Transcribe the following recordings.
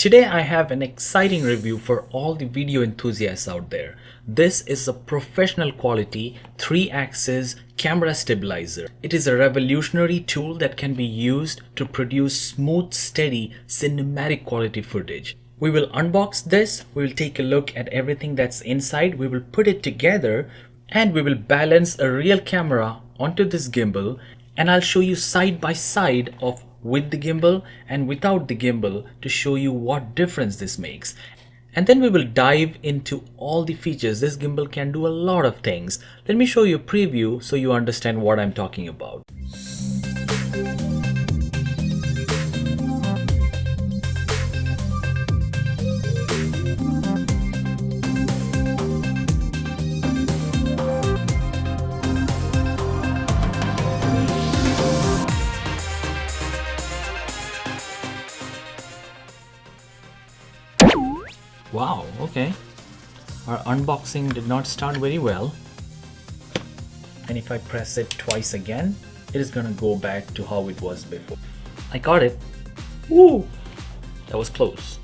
Today I have an exciting review for all the video enthusiasts out there. This is a professional quality 3-axis camera stabilizer. It is a revolutionary tool that can be used to produce smooth, steady, cinematic quality footage. We will unbox this, we will take a look at everything that's inside, we will put it together, and we will balance a real camera onto this gimbal, and I'll show you side by side of with the gimbal and without the gimbal to show you what difference this makes. And then we will dive into all the features. This gimbal can do a lot of things. Let me show you a preview so you understand what I'm talking about. Wow, okay. Our unboxing did not start very well. And if I press it twice again, it is gonna go back to how it was before. I got it. Woo! That was close.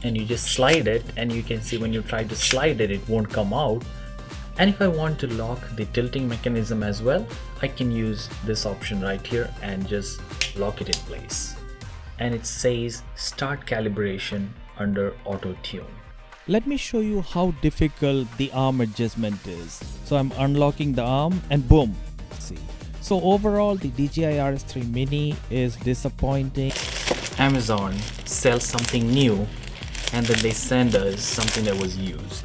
And you just slide it, and you can see when you try to slide it, it won't come out. And if I want to lock the tilting mechanism as well, I can use this option right here and just lock it in place. And it says start calibration under auto tune. Let me show you how difficult the arm adjustment is. So I'm unlocking the arm and boom. See. So overall the DJI RS3 Mini is disappointing. Amazon sells something new and then they send us something that was used.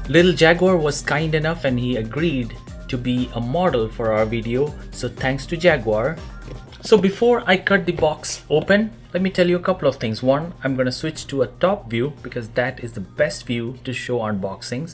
Little Jaguar was kind enough and he agreed to be a model for our video. So thanks to Jaguar. So before I cut the box open, let me tell you a couple of things. One, I'm going to switch to a top view because that is the best view to show unboxings.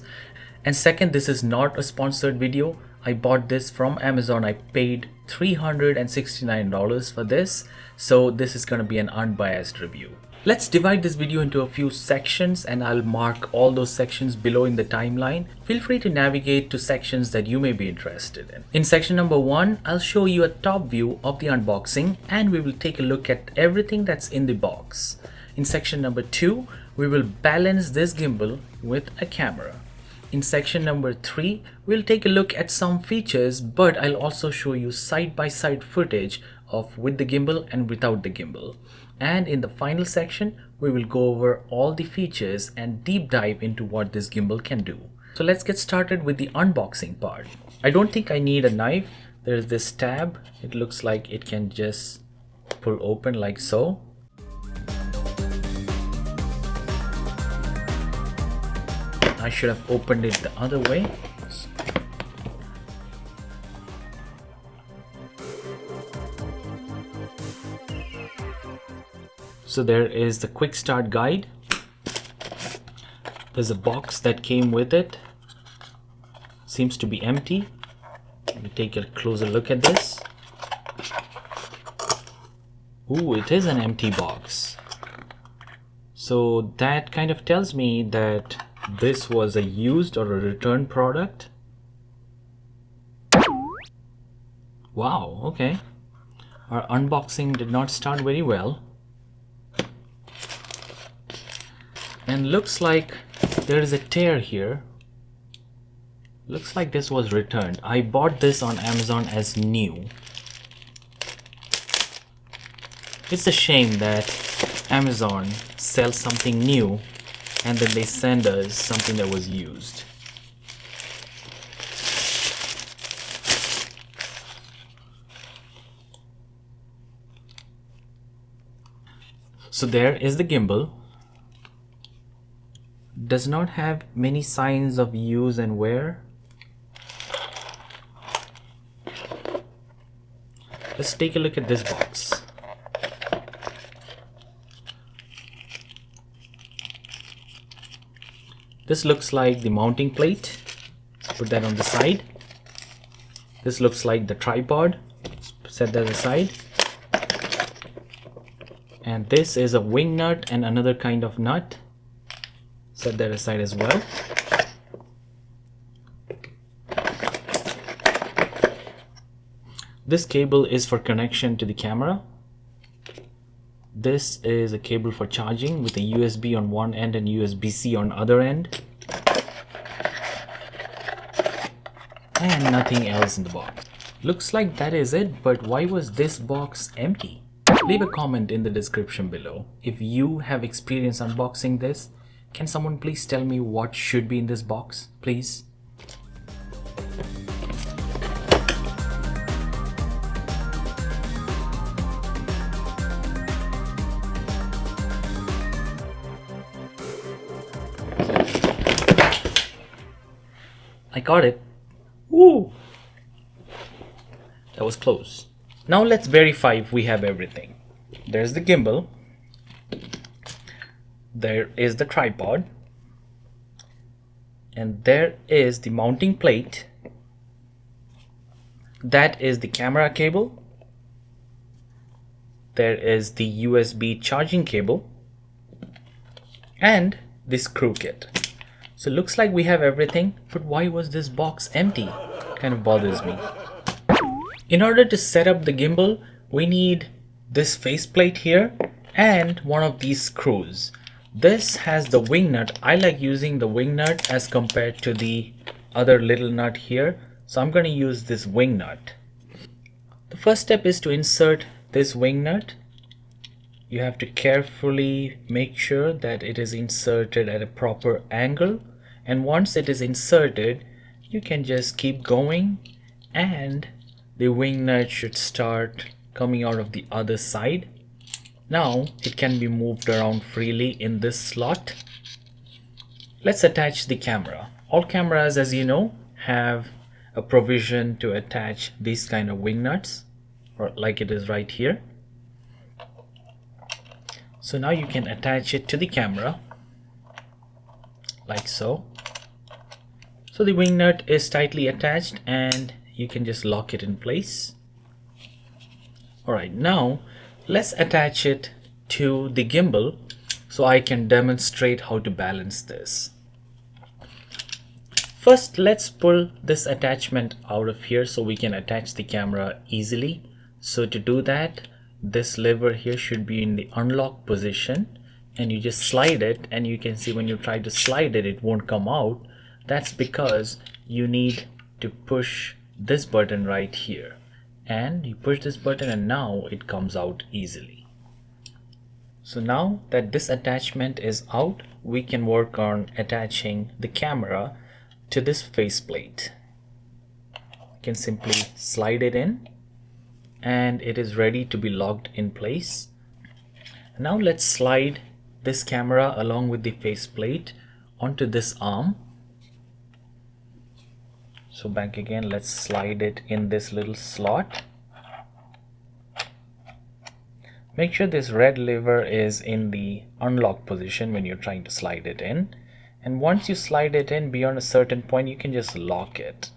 And second, this is not a sponsored video. I bought this from Amazon. I paid $369 for this. So this is going to be an unbiased review. Let's divide this video into a few sections and I'll mark all those sections below in the timeline. Feel free to navigate to sections that you may be interested in. In section number 1, I'll show you a top view of the unboxing and we will take a look at everything that's in the box. In section number 2, we will balance this gimbal with a camera. In section number 3, we'll take a look at some features, but I'll also show you side-by-side footage of with the gimbal and without the gimbal. And in the final section, we will go over all the features and deep dive into what this gimbal can do. So let's get started with the unboxing part. I don't think I need a knife. There's this tab. It looks like it can just pull open like so. I should have opened it the other way. So there is the quick start guide. There's a box that came with it. Seems to be empty. Let me take a closer look at this. Ooh, it is an empty box. So that kind of tells me that this was a used or a returned product. Wow, okay. Our unboxing did not start very well. And looks like there is a tear here. Looks like this was returned. I bought this on Amazon as new. It's a shame that Amazon sells something new and then they send us something that was used. So there is the gimbal. Does not have many signs of use and wear. Let's take a look at this box. This looks like the mounting plate. Let's put that on the side. This looks like the tripod. Let's set that aside. And this is a wing nut and another kind of nut. Set that aside as well. This cable is for connection to the camera. This is a cable for charging with a USB on one end and USB-C on other end. And nothing else in the box. Looks like that is it, but why was this box empty? Leave a comment in the description below. If you have experience unboxing this, can someone please tell me what should be in this box, please? I got it. Woo! That was close. Now let's verify if we have everything. There's the gimbal. There is the tripod. And there is the mounting plate. That is the camera cable. There is the USB charging cable. And the screw kit. So it looks like we have everything, but why was this box empty? Kind of bothers me. In order to set up the gimbal, we need this faceplate here and one of these screws. This has the wing nut. I like using the wing nut as compared to the other little nut here. So I'm going to use this wing nut. The first step is to insert this wing nut. You have to carefully make sure that it is inserted at a proper angle. And once it is inserted, you can just keep going and the wing nut should start coming out of the other side. Now it can be moved around freely in this slot. Let's attach the camera. All cameras, as you know, have a provision to attach these kind of wing nuts, or like it is right here. So now you can attach it to the camera like so. So the wing nut is tightly attached and you can just lock it in place. Alright, now let's attach it to the gimbal so I can demonstrate how to balance this. First, let's pull this attachment out of here so we can attach the camera easily. So to do that, this lever here should be in the unlock position and you just slide it, and you can see when you try to slide it, it won't come out. That's because you need to push this button right here, and you push this button and now it comes out easily. So now that this attachment is out, we can work on attaching the camera to this faceplate. You can simply slide it in and it is ready to be locked in place. Now let's slide this camera along with the faceplate onto this arm. So back again, let's slide it in this little slot. Make sure this red lever is in the unlock position when you're trying to slide it in. And once you slide it in beyond a certain point, you can just lock it.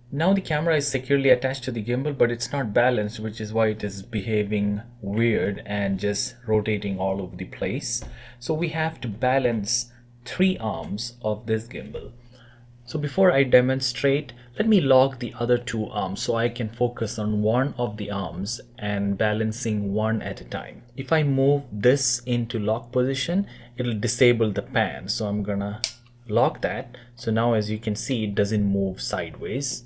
Now the camera is securely attached to the gimbal, but it's not balanced, which is why it is behaving weird and just rotating all over the place. So we have to balance 3 arms of this gimbal. So before I demonstrate, let me lock the other 2 arms so I can focus on one of the arms and balancing one at a time. If I move this into lock position, it'll disable the pan. So I'm gonna lock that. So now as you can see, it doesn't move sideways.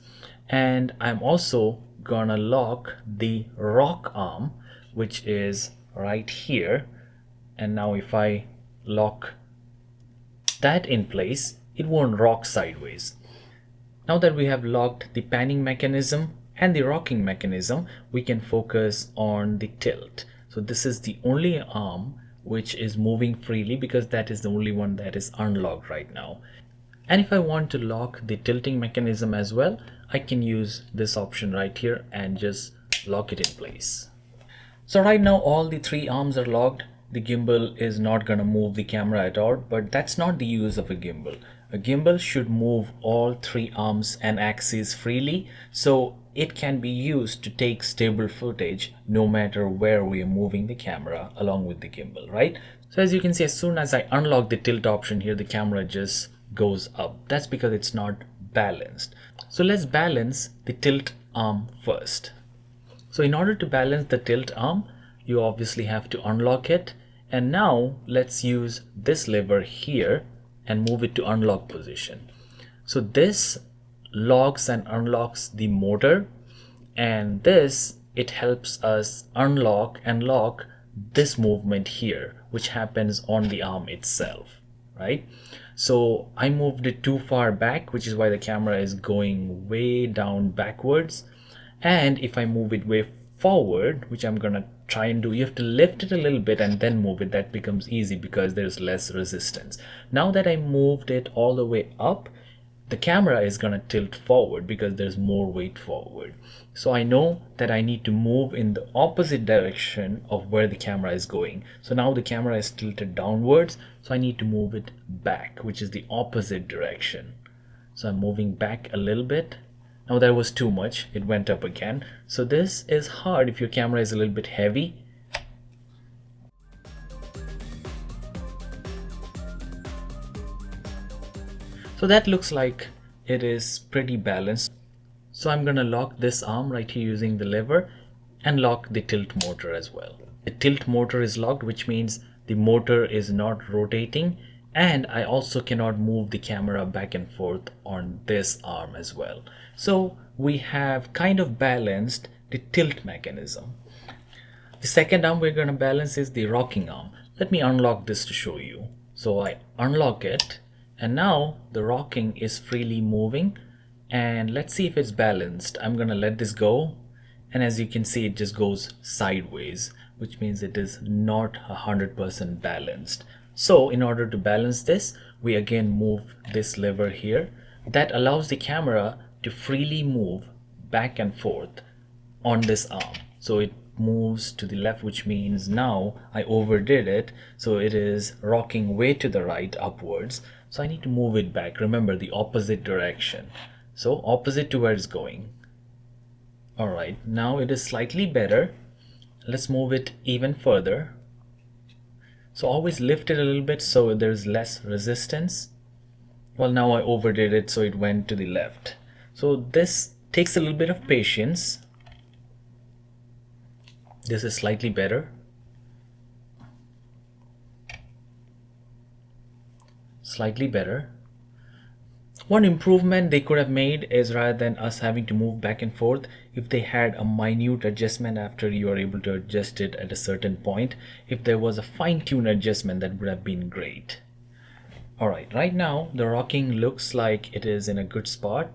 And I'm also gonna lock the rock arm, which is right here. And now if I lock that in place, it won't rock sideways. Now that we have locked the panning mechanism and the rocking mechanism, we can focus on the tilt. So this is the only arm which is moving freely because that is the only one that is unlocked right now. And if I want to lock the tilting mechanism as well, I can use this option right here and just lock it in place. So right now all the 3 arms are locked. The gimbal is not going to move the camera at all, but that's not the use of a gimbal. A gimbal should move all 3 arms and axes freely, so it can be used to take stable footage no matter where we are moving the camera along with the gimbal, right? So as you can see, as soon as I unlock the tilt option here, the camera just goes up. That's because it's not balanced. So let's balance the tilt arm first. So in order to balance the tilt arm, you obviously have to unlock it. And now let's use this lever here and move it to unlock position. So this locks and unlocks the motor, and this, it helps us unlock and lock this movement here, which happens on the arm itself, right? So I moved it too far back, which is why the camera is going way down backwards. And if I move it way forward, which I'm gonna try and do, you have to lift it a little bit and then move it. That becomes easy because there's less resistance. Now that I moved it all the way up, the camera is gonna tilt forward because there's more weight forward. So I know that I need to move in the opposite direction of where the camera is going. So now the camera is tilted downwards, so I need to move it back, which is the opposite direction. So I'm moving back a little bit. Now that was too much, it went up again. So this is hard if your camera is a little bit heavy. So that looks like it is pretty balanced. So I'm gonna lock this arm right here using the lever and lock the tilt motor as well. The tilt motor is locked, which means the motor is not rotating, and I also cannot move the camera back and forth on this arm as well. So we have kind of balanced the tilt mechanism. The second arm we're gonna balance is the rocking arm. Let me unlock this to show you. So I unlock it, and now the rocking is freely moving, and let's see if it's balanced. I'm gonna let this go, and as you can see, it just goes sideways, which means it is not 100% balanced. So in order to balance this, we again move this lever here. That allows the camera to freely move back and forth on this arm. So it moves to the left, which means now I overdid it, so it is rocking way to the right upwards. So I need to move it back. Remember, the opposite direction. So opposite to where it's going. Alright, now it is slightly better. Let's move it even further. So always lift it a little bit so there's less resistance. Well, now I overdid it, so it went to the left. So this takes a little bit of patience. This is slightly better. Slightly better. One improvement they could have made is, rather than us having to move back and forth, if they had a minute adjustment after you are able to adjust it at a certain point, if there was a fine-tuned adjustment, that would have been great. Alright, right now the rocking looks like it is in a good spot.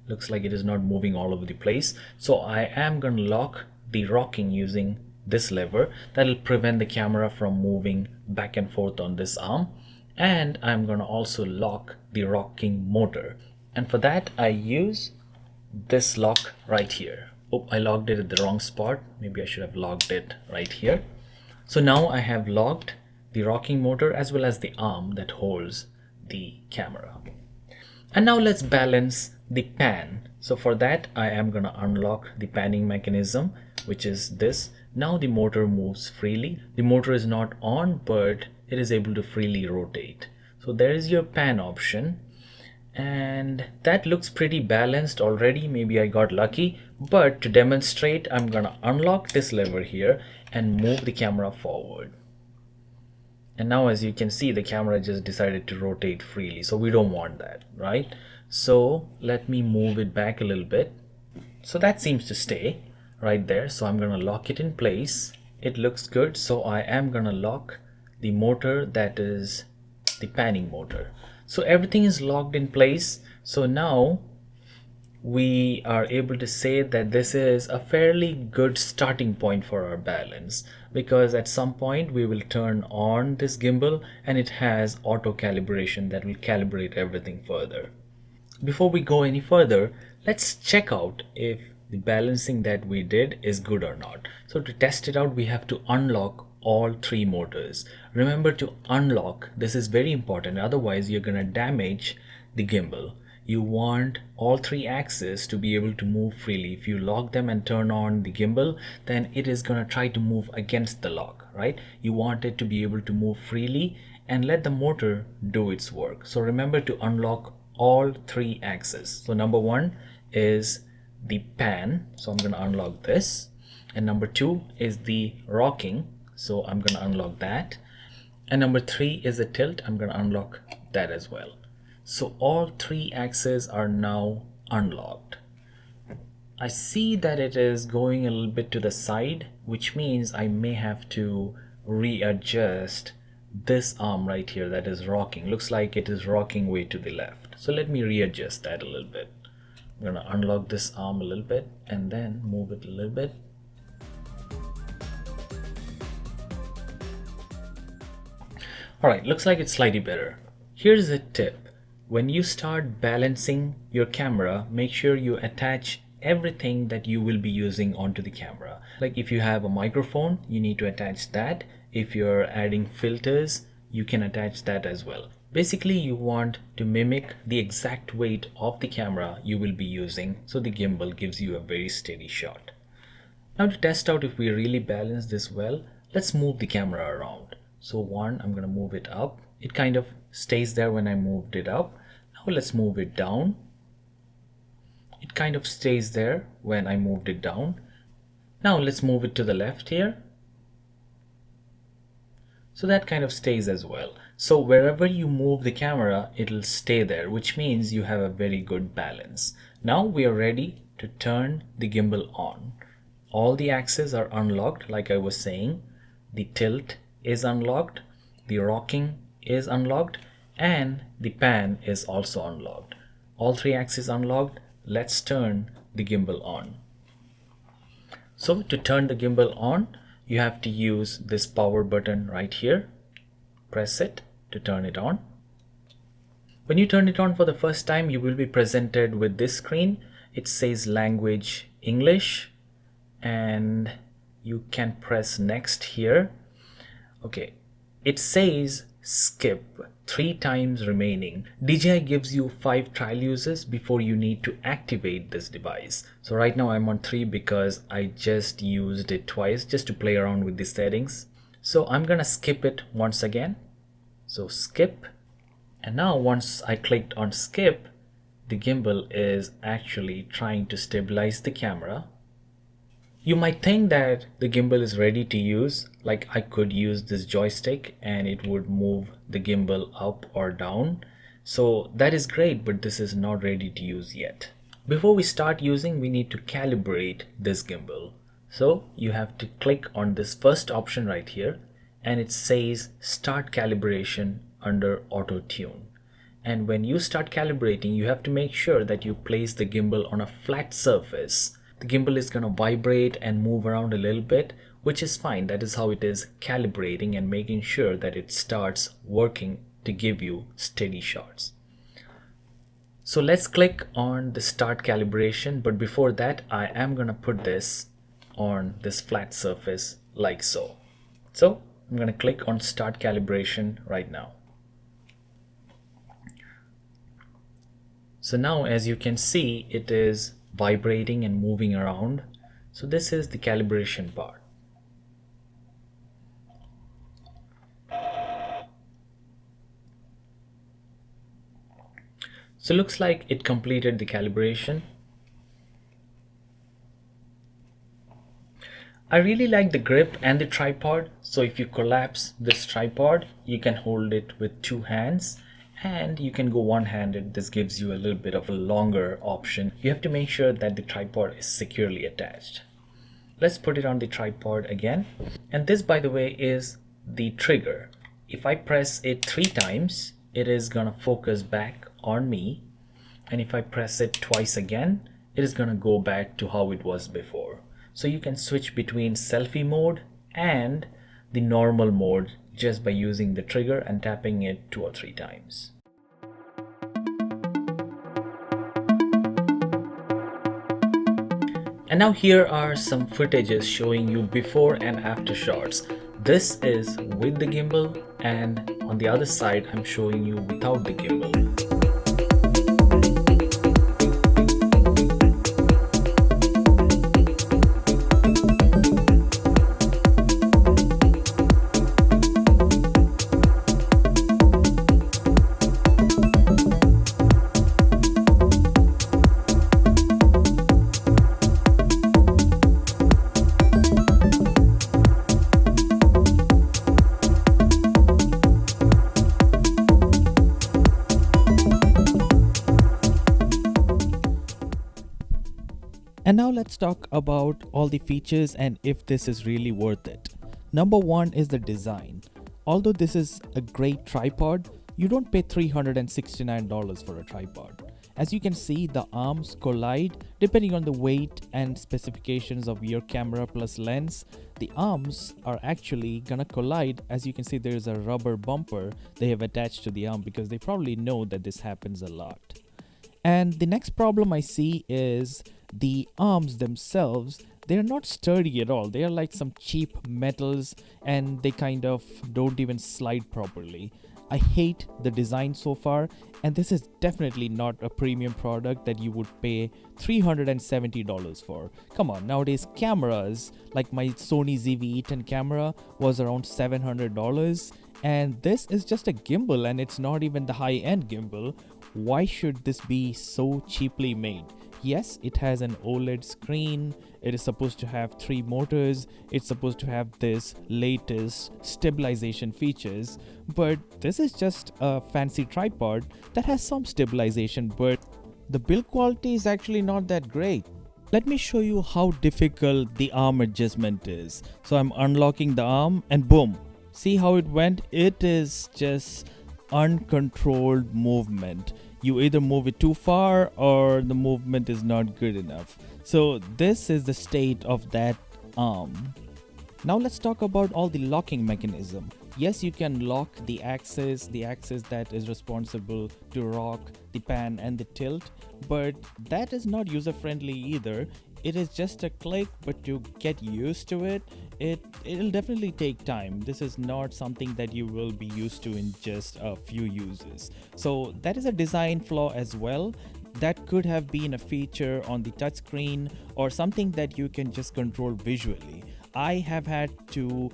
Looks like it is not moving all over the place. So I am going to lock the rocking using this lever. That will prevent the camera from moving back and forth on this arm. And I'm going to also lock the rocking motor, and for that I use this lock right here. Oh, I locked it at the wrong spot. Maybe I should have locked it right here. So now I have locked the rocking motor as well as the arm that holds the camera. And now let's balance the pan. So for that I am going to unlock the panning mechanism, which is this. Now the motor moves freely. The motor is not on, but it is able to freely rotate. So there is your pan option, and that looks pretty balanced already. Maybe I got lucky, but to demonstrate, I'm gonna unlock this lever here and move the camera forward. And now as you can see, the camera just decided to rotate freely, so we don't want that, right? So let me move it back a little bit. So that seems to stay right there. So I'm gonna lock it in place. It looks good. So I am gonna lock the motor, that is the panning motor. So everything is locked in place. So now we are able to say that this is a fairly good starting point for our balance, because at some point we will turn on this gimbal and it has auto calibration that will calibrate everything further. Before we go any further, let's check out if the balancing that we did is good or not. So to test it out, we have to unlock all three motors. Remember to unlock, this is very important, otherwise you're gonna damage the gimbal. You want all three axes to be able to move freely. If you lock them and turn on the gimbal, then it is gonna try to move against the lock, right? You want it to be able to move freely and let the motor do its work. So remember to unlock all three axes. So number one is the pan, so I'm going to unlock this. And number 2 is the rocking, so I'm going to unlock that. And number 3 is the tilt, I'm going to unlock that as well. So all 3 axes are now unlocked. I see that it is going a little bit to the side, which means I may have to readjust this arm right here that is rocking. Looks like it is rocking way to the left. So let me readjust that a little bit. I'm going to unlock this arm a little bit and then move it a little bit. Alright, looks like it's slightly better. Here's a tip. When you start balancing your camera, make sure you attach everything that you will be using onto the camera. Like if you have a microphone, you need to attach that. If you're adding filters, you can attach that as well. Basically, you want to mimic the exact weight of the camera you will be using, so the gimbal gives you a very steady shot. Now to test out if we really balance this well, let's move the camera around. So one, I'm going to move it up. It kind of stays there when I moved it up. Now let's move it down. It kind of stays there when I moved it down. Now let's move it to the left here. So that kind of stays as well. So wherever you move the camera, it'll stay there, which means you have a very good balance. Now we are ready to turn the gimbal on. All the axes are unlocked, like I was saying. The tilt is unlocked, the rocking is unlocked, and the pan is also unlocked. All 3 axes unlocked. Let's turn the gimbal on. So to turn the gimbal on, you have to use this power button right here. Press it to turn it on. When you turn it on for the first time, you will be presented with this screen. It says language English, and you can press next here. Okay, it says skip 3 times remaining. DJI gives you 5 trial uses before you need to activate this device. So right now I'm on 3 because I just used it twice just to play around with the settings. So I'm gonna skip it once again. So skip, and now once I clicked on skip, the gimbal is actually trying to stabilize the camera. You might think that the gimbal is ready to use, like I could use this joystick and it would move the gimbal up or down. So that is great, but this is not ready to use yet. Before we start using, we need to calibrate this gimbal. So you have to click on this first option right here, and it says start calibration under auto tune. And when you start calibrating, you have to make sure that you place the gimbal on a flat surface. The gimbal is going to vibrate and move around a little bit, which is fine. That is how it is calibrating and making sure that it starts working to give you steady shots. So let's click on the start calibration, but before that I am going to put this on this flat surface like so. So I'm going to click on start calibration right now. So now as you can see, it is vibrating and moving around. So this is the calibration part. So looks like it completed the calibration. I really like the grip and the tripod. So if you collapse this tripod, you can hold it with 2 hands. And you can go one-handed. This gives you a little bit of a longer option. You have to make sure that the tripod is securely attached. Let's put it on the tripod again. And this, by the way, is the trigger. If I press it 3 times, it is gonna focus back on me. And if I press it twice again, it is gonna go back to how it was before. So you can switch between selfie mode and the normal mode just by using the trigger and tapping it 2 or 3 times. And now here are some footages showing you before and after shots. This is with the gimbal, and on the other side I'm showing you without the gimbal. And now let's talk about all the features and if this is really worth it. Number one is the design. Although this is a great tripod, you don't pay $369 for a tripod. As you can see, the arms collide depending on the weight and specifications of your camera plus lens. The arms are actually gonna collide. As you can see, there's a rubber bumper they have attached to the arm because they probably know that this happens a lot. And the next problem I see is the arms themselves. They're not sturdy at all. They are like some cheap metals and they kind of don't even slide properly. I hate the design so far, and this is definitely not a premium product that you would pay $370 for. Come on, nowadays cameras like my Sony ZV-E10 camera was around $700, and this is just a gimbal and it's not even the high-end gimbal. Why should this be so cheaply made? Yes, it has an OLED screen, it is supposed to have 3 motors, it's supposed to have this latest stabilization features, but this is just a fancy tripod that has some stabilization, but the build quality is actually not that great. Let me show you how difficult the arm adjustment is. So I'm unlocking the arm and boom, see how it went? It is just uncontrolled movement. You either move it too far or the movement is not good enough. So this is the state of that arm. Now let's talk about all the locking mechanism. Yes, you can lock the axis that is responsible to rock the pan and the tilt, but that is not user friendly either. It is just a click, but to get used to it, it'll definitely take time. This is not something that you will be used to in just a few uses. So that is a design flaw as well. That could have been a feature on the touchscreen or something that you can just control visually. I have had to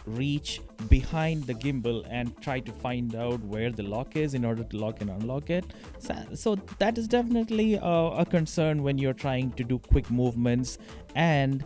reach behind the gimbal and try to find out where the lock is in order to lock and unlock it. So that is definitely a concern when you're trying to do quick movements. And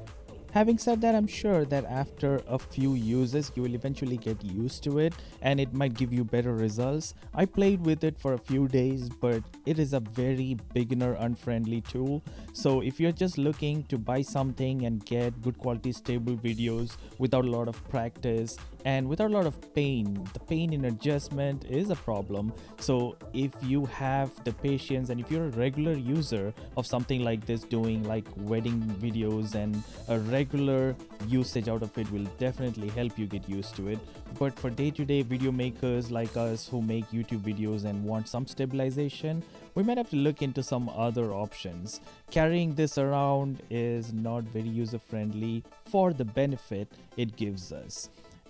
having said that, I'm sure that after a few uses, you will eventually get used to it and it might give you better results. I played with it for a few days, but it is a very beginner unfriendly tool. So if you're just looking to buy something and get good quality stable videos without a lot of practice and without a lot of pain, the pain in adjustment is a problem. So if you have the patience and if you're a regular user of something like this, doing like wedding videos, and a regular usage out of it will definitely help you get used to it. But for day-to-day video makers like us who make YouTube videos and want some stabilization, we might have to look into some other options. Carrying this around is not very user-friendly for the benefit it gives us.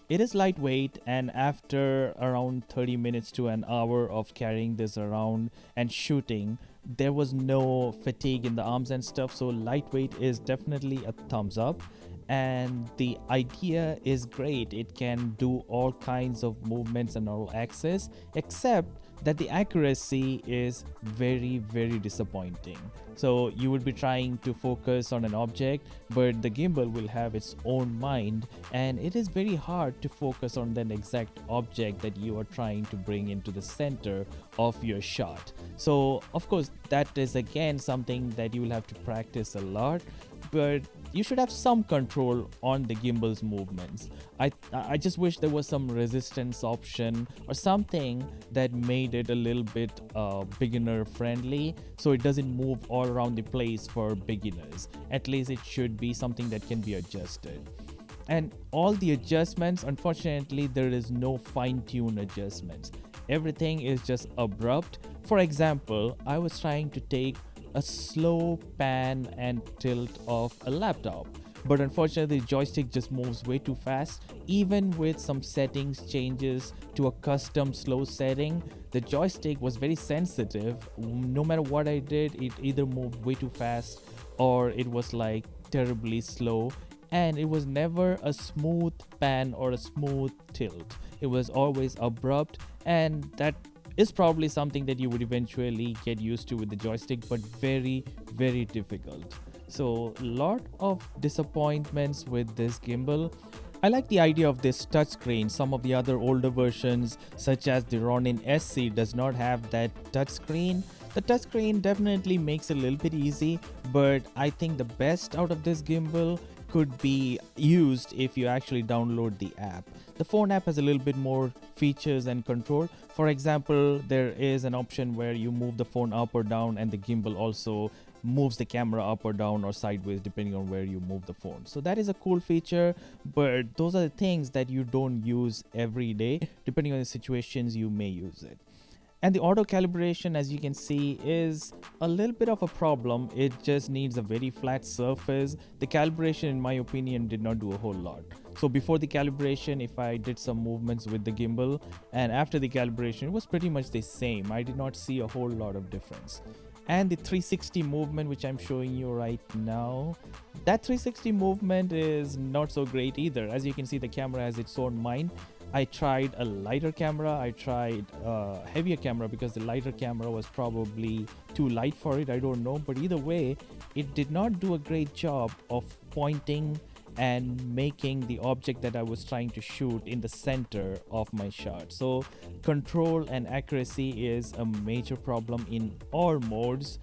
It is lightweight, and after around 30 minutes to an hour of carrying this around and shooting, there was no fatigue in the arms and stuff. So lightweight is definitely a thumbs up, and the idea is great. It can do all kinds of movements and all axes, except that the accuracy is very disappointing. So you would be trying to focus on an object, but the gimbal will have its own mind, and it is very hard to focus on that exact object that you are trying to bring into the center of your shot. So of course that is again something that you will have to practice a lot, but you should have some control on the gimbal's movements. I just wish there was some resistance option or something that made it a little bit beginner friendly, so it doesn't move all around the place for beginners. At least it should be something that can be adjusted. And all the adjustments, unfortunately, there is no fine-tune adjustments. Everything is just abrupt. For example, I was trying to take a slow pan and tilt of a laptop, but unfortunately the joystick just moves way too fast. Even with some settings changes to a custom slow setting, the joystick was very sensitive. No matter what I did, it either moved way too fast or it was like terribly slow, and it was never a smooth pan or a smooth tilt. It was always abrupt, and that is probably something that you would eventually get used to with the joystick, but very difficult. So a lot of disappointments with this gimbal. I like the idea of this touchscreen. Some of the other older versions such as the Ronin SC does not have that touchscreen. The touchscreen definitely makes it a little bit easy, but I think the best out of this gimbal could be used if you actually download the app. The phone app has a little bit more features and control. For example, there is an option where you move the phone up or down, and the gimbal also moves the camera up or down or sideways depending on where you move the phone. So that is a cool feature, but those are the things that you don't use every day. Depending on the situations, you may use it. And the auto calibration, as you can see, is a little bit of a problem. It just needs a very flat surface. The calibration, in my opinion, did not do a whole lot. So before the calibration, if I did some movements with the gimbal, and after the calibration, it was pretty much the same. I did not see a whole lot of difference. And the 360 movement, which I'm showing you right now, that 360 movement is not so great either. As you can see, the camera has its own mind. I tried a lighter camera, I tried a heavier camera because the lighter camera was probably too light for it, I don't know. But either way, it did not do a great job of pointing and making the object that I was trying to shoot in the center of my shot. So control and accuracy is a major problem in all modes.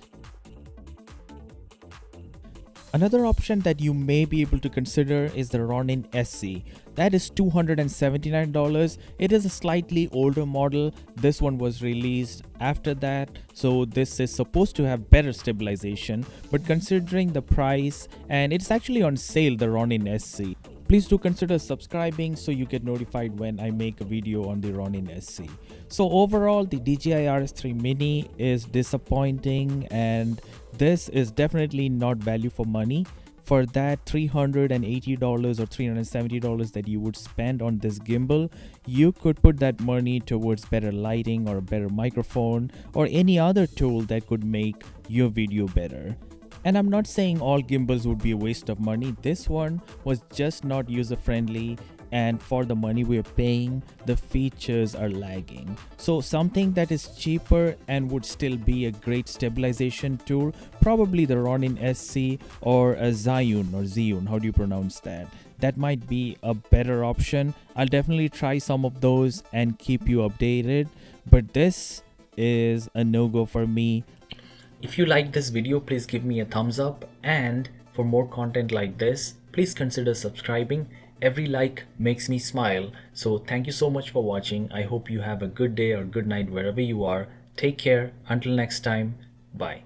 Another option that you may be able to consider is the Ronin SC. That is $279. It is a slightly older model. This one was released after that, so this is supposed to have better stabilization, but considering the price, and it's actually on sale, the Ronin SC, please do consider subscribing so you get notified when I make a video on the Ronin SC. So overall, the DJI RS3 Mini is disappointing, and this is definitely not value for money. For that $380 or $370 that you would spend on this gimbal, you could put that money towards better lighting or a better microphone or any other tool that could make your video better. And I'm not saying all gimbals would be a waste of money. This one was just not user friendly, and for the money we're paying, the features are lagging. So something that is cheaper and would still be a great stabilization tool, probably the Ronin SC or a Zhiyun, how do you pronounce that? That might be a better option. I'll definitely try some of those and keep you updated, but this is a no-go for me. If you like this video, please give me a thumbs up, and for more content like this, please consider subscribing. Every like makes me smile. So thank you so much for watching. I hope you have a good day or good night wherever you are. Take care. Until next time. Bye.